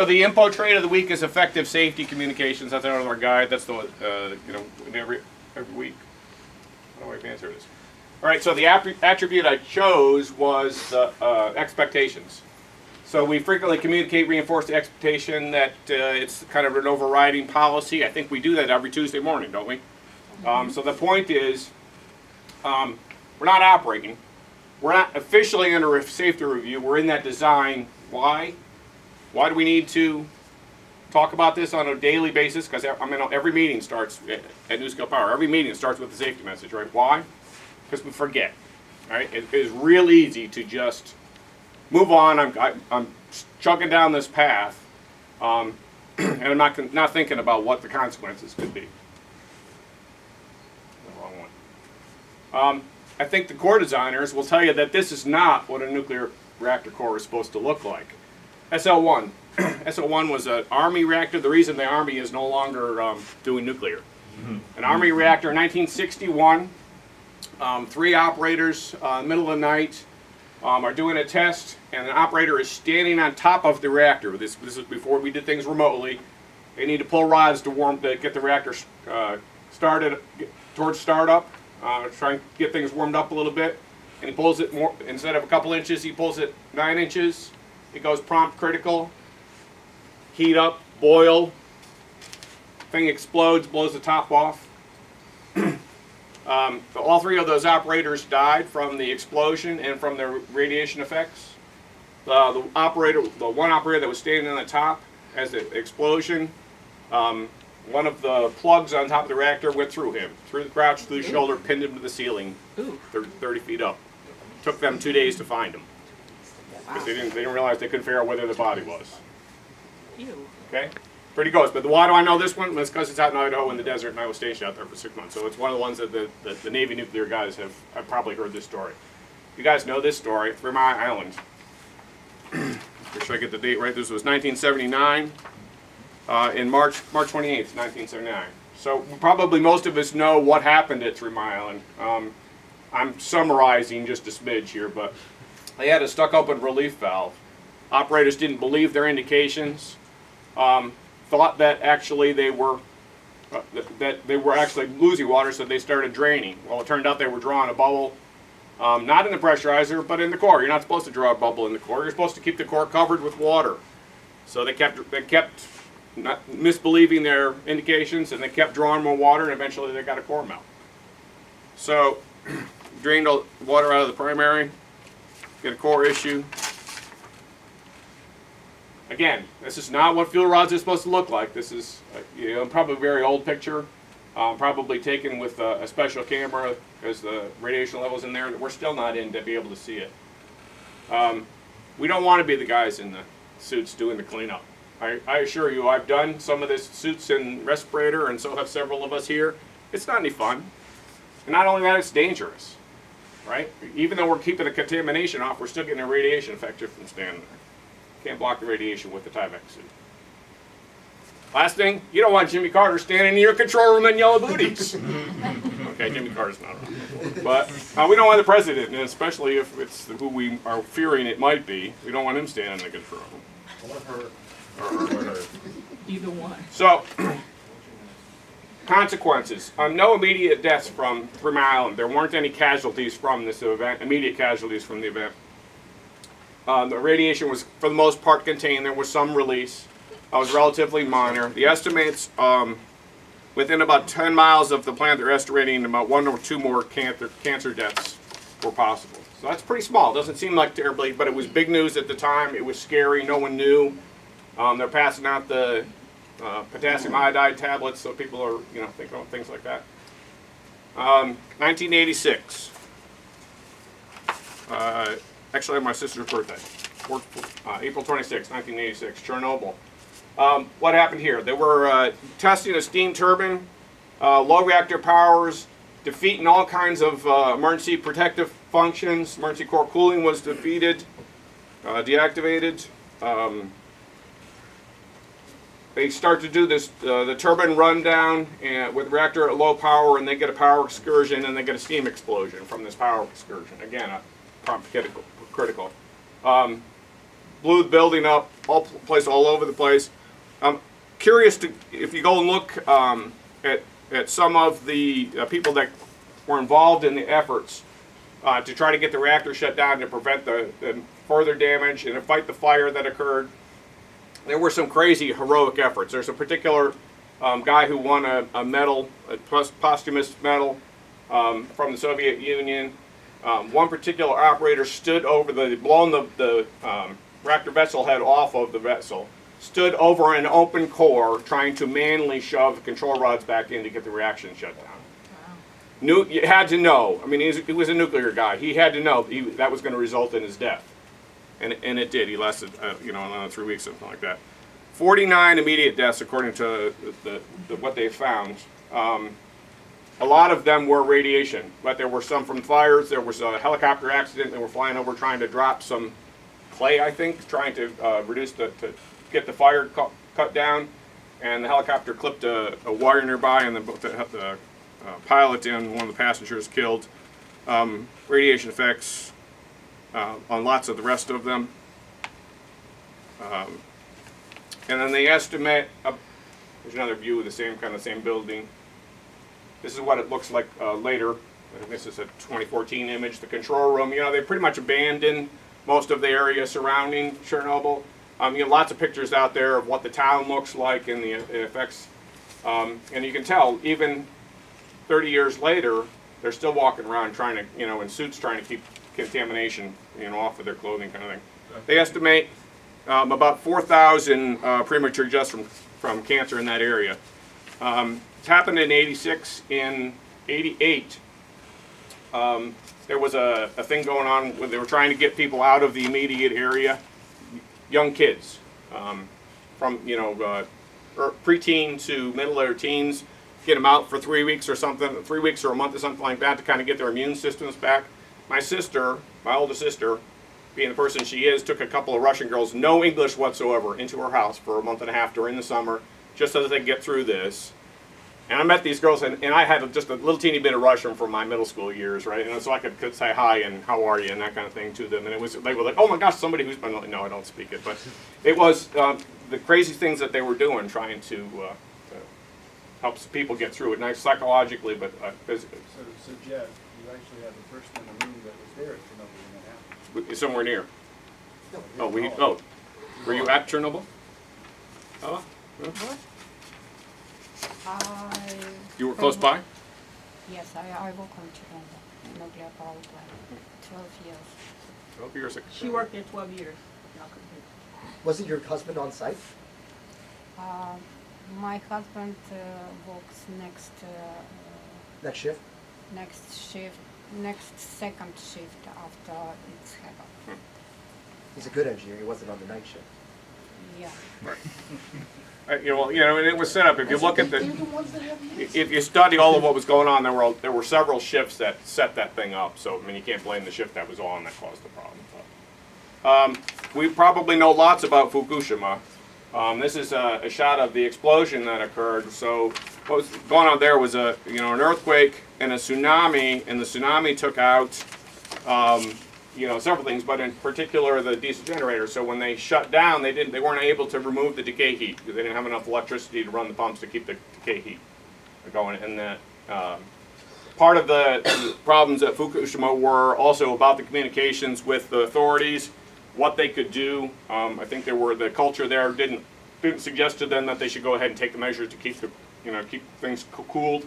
So the info train of the week is effective safety communications. That's another guide. That's the every week. I don't know what answer it is. All right. So the attribute I chose was the expectations. So we frequently communicate, reinforce the expectation that it's kind of an overriding policy. I think we do that every Tuesday morning, don't we? So the point is, we're not operating. We're not officially under a safety review. We're in that design. Why? Why do we need to talk about this on a daily basis? Because every meeting starts at New Skill Power. Every meeting starts with a safety message, right? Why? Because we forget. Right? It is real easy to just move on. I'm chugging down this path, and I'm not thinking about what the consequences could be. The wrong one. I think the core designers will tell you that this is not what a nuclear reactor core is supposed to look like. SL1. SL1 was an Army reactor. The reason the Army is no longer doing nuclear. An Army reactor in 1961. 3 operators in the middle of the night are doing a test, and an operator is standing on top of the reactor. This is before we did things remotely. They need to pull rods to get the reactor started towards startup. Try and get things warmed up a little bit. And he pulls it more, instead of a couple inches, he pulls it 9 inches. It goes prompt critical, heat up, boil, thing explodes, blows the top off. All 3 of those operators died from the explosion and from the radiation effects. The one operator that was standing on the top as the explosion, one of the plugs on top of the reactor went through him, through the crotch, through the shoulder, pinned him to the ceiling, 30 feet up. Took them 2 days to find him. Because they didn't realize they couldn't figure out where the body was. Okay? Pretty close. But why do I know this one? Well, it's because it's out in Idaho in the desert, and I was stationed out there for 6 months. So it's one of the ones that the Navy nuclear guys have probably heard this story. You guys know this story, 3 Mile Island. Make sure I get the date right. This was 1979, in March 28th, 1979. So probably most of us know what happened at 3 Mile Island. I'm summarizing just a smidge here, but they had a stuck-open relief valve. Operators didn't believe their indications. Thought that actually they were actually losing water, so they started draining. Well, it turned out they were drawing a bubble, not in the pressurizer, but in the core. You're not supposed to draw a bubble in the core. You're supposed to keep the core covered with water. So they kept not misbelieving their indications, and they kept drawing more water, and eventually they got a core melt. So drained all water out of the primary, get a core issue. Again, this is not what fuel rods are supposed to look like. This is probably a very old picture, probably taken with a special camera because the radiation levels in there, we're still not in to be able to see it. We don't want to be the guys in the suits doing the cleanup. I assure you, I've done some of this suits and respirator, and so have several of us here. It's not any fun. And not only that, it's dangerous, right? Even though we're keeping the contamination off, we're still getting a radiation effect just from standing there. Can't block the radiation with the Tyvek suit. Last thing, you don't want Jimmy Carter standing in your control room in yellow booties. Okay, Jimmy Carter's not around. But we don't want the president, and especially if it's who we are fearing it might be, we don't want him standing in the control room. Either one. So, consequences. No immediate deaths from 3 Mile Island. There weren't any casualties from this event, immediate casualties from the event. The radiation was, for the most part, contained. There was some release. It was relatively minor. The estimates, within about 10 miles of the plant, they're estimating about 1 or 2 more cancer deaths were possible. So that's pretty small. It doesn't seem like terribly, but it was big news at the time. It was scary. No one knew. They're passing out the potassium iodide tablets, so people are, thinking about things like that. 1986. Actually, my sister's birthday, April 26, 1986, Chernobyl. What happened here? They were testing a steam turbine, low reactor powers, defeating all kinds of emergency protective functions. Emergency core cooling was defeated, deactivated. They start to do this, the turbine rundown with the reactor at low power, and they get a power excursion, and they get a steam explosion from this power excursion. Again, a prompt critical. blew the building up, all over the place. I'm curious if you go and look at some of the people that were involved in the efforts to try to get the reactor shut down to prevent the further damage and to fight the fire that occurred. There were some crazy heroic efforts. There's a particular guy who won a medal, a posthumous medal from the Soviet Union. One particular operator stood over blown the reactor vessel head off of the vessel, stood over an open core trying to manually shove control rods back in to get the reaction shut down. You had to know. I mean, he was a nuclear guy. He had to know that was going to result in his death, and it did. He lasted, another 3 weeks, something like that. 49 immediate deaths, according to what they found. A lot of them were radiation, but there were some from fires. There was a helicopter accident. They were flying over trying to drop some clay, I think, trying to to get the fire cut down, and the helicopter clipped a wire nearby, and the pilot and one of the passengers killed. Radiation effects on lots of the rest of them. And then they estimate, there's another view of the same building. This is what it looks like later. This is a 2014 image. The control room, they pretty much abandoned most of the area surrounding Chernobyl. Lots of pictures out there of what the town looks like and the effects. And you can tell, even 30 years later, they're still walking around trying to, in suits trying to keep contamination, off of their clothing kind of thing. They estimate about 4,000 premature deaths from cancer in that area. It happened in '86. In '88, there was a thing going on where they were trying to get people out of the immediate area, young kids, from preteen to middle or teens, get them out for 3 weeks or something, 3 weeks or a month or something like that to kind of get their immune systems back. My older sister, being the person she is, took a couple of Russian girls, no English whatsoever, into her house for a month and a half during the summer, just so that they could get through this. And I met these girls, and I had just a little teeny bit of Russian from my middle school years, right? And so I could say hi and how are you and that kind of thing to them. And they were like, oh my gosh, somebody who's been, no, I don't speak it. But it was the crazy things that they were doing, trying to help people get through it, not psychologically, but physically. So Jeff, you actually had the person in the room that was there at Chernobyl when that happened. Somewhere near. No, Were you at Chernobyl? Oh, What? you were close by? Yes, I work on Chernobyl, nuclear power plant, 12 years. 12 years ago. She worked there 12 years. Wasn't your husband on site? My husband works next That shift? next second shift after it's happened. He's a good engineer. He wasn't on the night shift. Yeah. And it was set up. If you look at if you study all of what was going on, there were several shifts that set that thing up. So you can't blame the shift that was on that caused the problem. But, we probably know lots about Fukushima. This is a shot of the explosion that occurred. So what was going on there was an earthquake and a tsunami, and the tsunami took out several things, but in particular the diesel generator. So when they shut down, they weren't able to remove the decay heat because they didn't have enough electricity to run the pumps to keep the decay heat going. And part of the problems at Fukushima were also about the communications with the authorities, what they could do. I think the culture there didn't suggest to them that they should go ahead and take the measures to keep keep things cooled.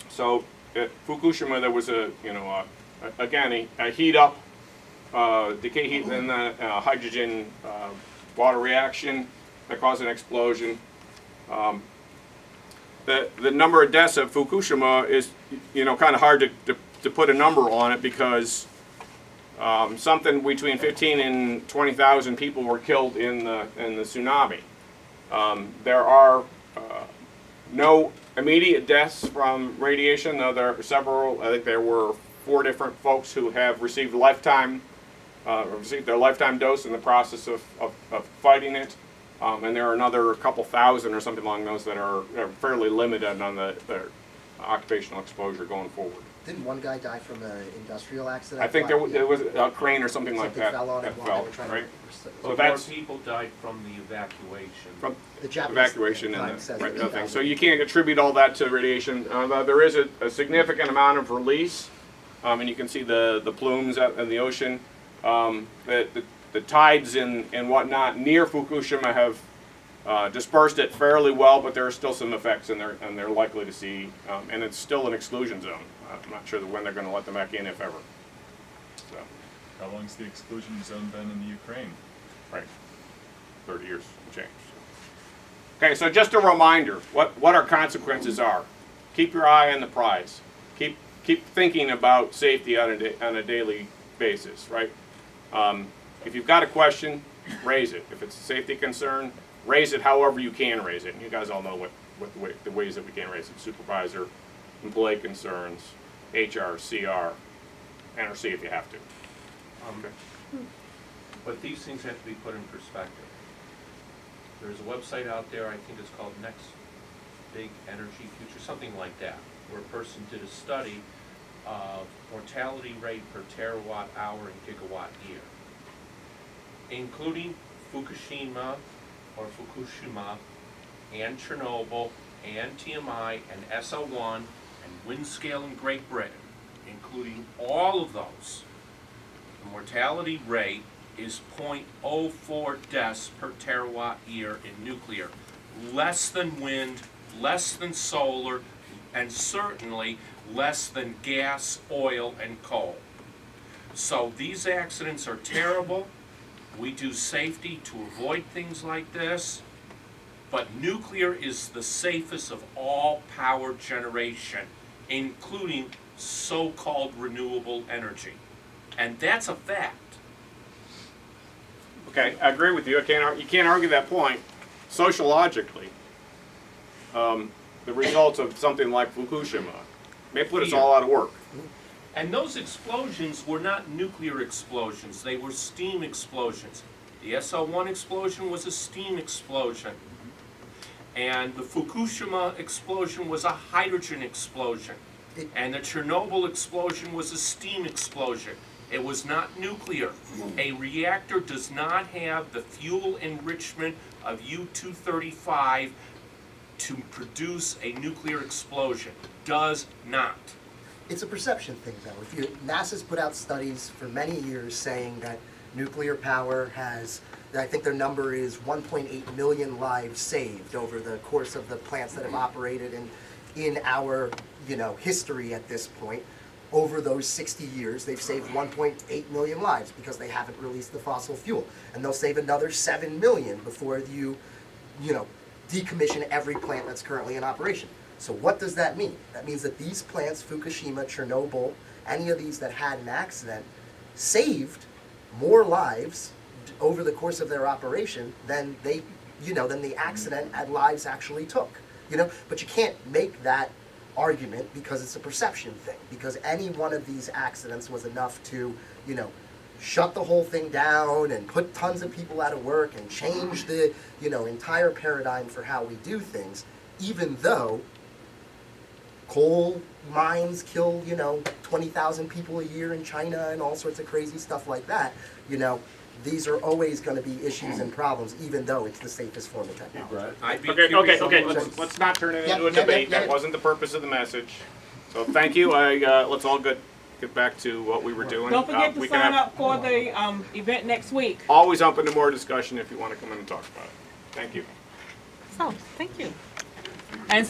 So at Fukushima there was a heat up, decay heat, and then the hydrogen water reaction that caused an explosion. The number of deaths at Fukushima is kind of hard to put a number on it because something between 15 and 20,000 people were killed in the tsunami. There are no immediate deaths from radiation, though there are several. I think there were 4 different folks who have received their lifetime dose in the process of fighting it. And there are another couple thousand or something along those that are fairly limited on their occupational exposure going forward. Didn't one guy die from an industrial accident? I think there was a crane or something like Something that. fell on that it while fell, they were trying right? to. So More that's people died from the evacuation. from The Japanese evacuation time and says the right, that other thing. he So died. you can't attribute all that to radiation. There is a significant amount of release, and you can see the plumes out in the ocean. The tides and whatnot near Fukushima have dispersed it fairly well, but there are still some effects, and they're likely to see, and it's still an exclusion zone. I'm not sure when they're going to let them back in, if ever. So, How long's the exclusion zone been in the Ukraine? right, 30 years and change. Okay, so just a reminder, what our consequences are. Keep your eye on the prize. Keep thinking about safety on a daily basis, right? If you've got a question, raise it. If it's a safety concern, raise it however you can raise it. And you guys all know the ways that we can raise it. Supervisor, employee concerns, HR, CR, NRC if you have to. Okay. But these things have to be put in perspective. There's a website out there, I think it's called Next Big Energy Future, something like that, where a person did a study of mortality rate per terawatt hour and gigawatt year, including Fukushima and Chernobyl and TMI and SO1 and Windscale in Great Britain, including all of those. The mortality rate is 0.04 deaths per terawatt year in nuclear, less than wind, less than solar, and certainly less than gas, oil, and coal. So these accidents are terrible. We do safety to avoid things like this, but nuclear is the safest of all power generation, including so-called renewable energy. And that's a fact. Okay, I agree with you. You can't argue that point. Sociologically, the results of something like Fukushima may put us all out of work. And those explosions were not nuclear explosions, they were steam explosions. The SO1 explosion was a steam explosion. And the Fukushima explosion was a hydrogen explosion. And the Chernobyl explosion was a steam explosion. It was not nuclear. A reactor does not have the fuel enrichment of U-235 to produce a nuclear explosion. Does not. It's a perception thing, though. NASA's put out studies for many years saying that nuclear power has, I think their number is 1.8 million lives saved over the course of the plants that have operated in our, history at this point. Over those 60 years, they've saved 1.8 million lives because they haven't released the fossil fuel. And they'll save another 7 million before you decommission every plant that's currently in operation. So what does that mean? That means that these plants, Fukushima, Chernobyl, any of these that had an accident, saved more lives over the course of their operation than than the accident and lives actually took. But you can't make that argument because it's a perception thing. Because any one of these accidents was enough to, shut the whole thing down and put tons of people out of work and change the, entire paradigm for how we do things, even though coal mines kill, 20,000 people a year in China and all sorts of crazy stuff like that. These are always going to be issues and problems, even though it's the safest form of technology. I'd be Okay. curious on what- Let's not turn it into a Yeah, debate. yeah. That wasn't the purpose of the message. So thank you. Let's all get back to what we were doing. Don't forget to we can sign have up for the event next week. always open to more discussion if you want to come in and talk about it. Thank you. So, thank you. And